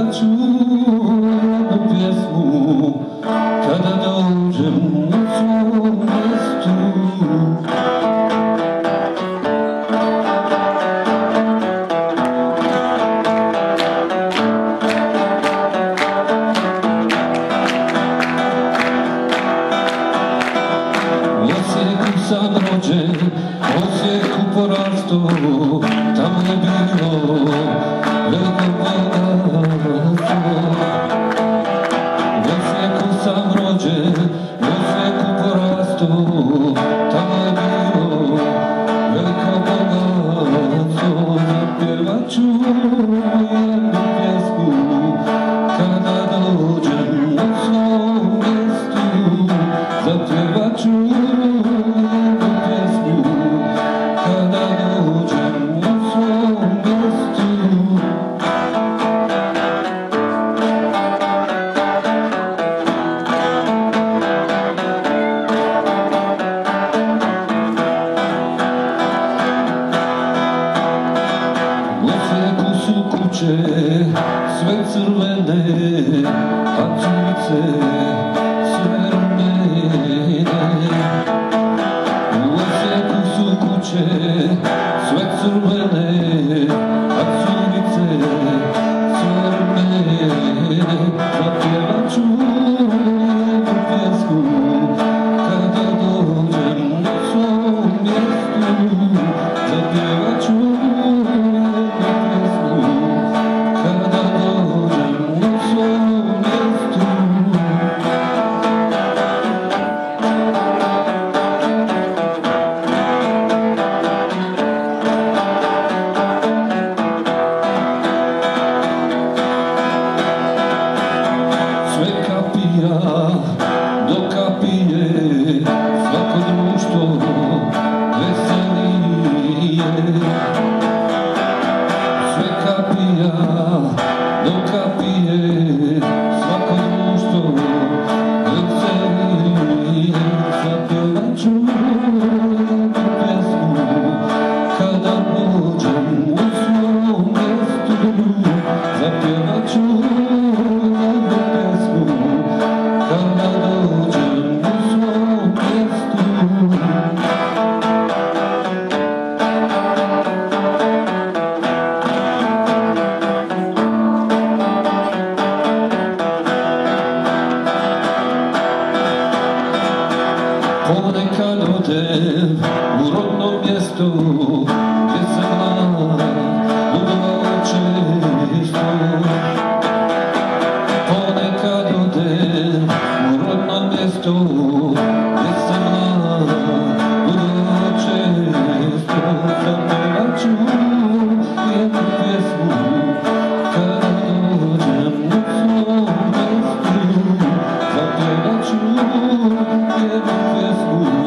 zapjevat ću jednu pjesmu kada dođem u svom mjestu. Sam rođen, Osijeku porastao, tamo je bilo veliko bogatstvo. U Osijeku sam rođen, u Osijeku porastao, tamo je bilo veliko bogatstvo. Zapjevat ću jednu pjesmu kada dođem u svom mjestu. Zapjevat ću sve crvene, a curice sve rumene. U Osijeku su kuće sve crvene, a curice sve rumene. Zapjevat ću jednu pjesmu kada dođem u svom mjestu. Zapjevat ću do kapije, svako društvo veselije. Sve kapija do kapije, svako društvo veselije. Zapjevat ću jednu pjesmu kada dođem u svom mjestu. Zapjevat ću jednu pjesmu kada dođem u svom mjestu. Ponekad odem u rodno mjesto gdje sam mlad budovao često. Ponekad odem u rodno mjesto gdje sam mlad budovao često. Zapjevat ću jednu pjesmu kada dođem u svom mjestu. Zapjevat ću jednu pjesmu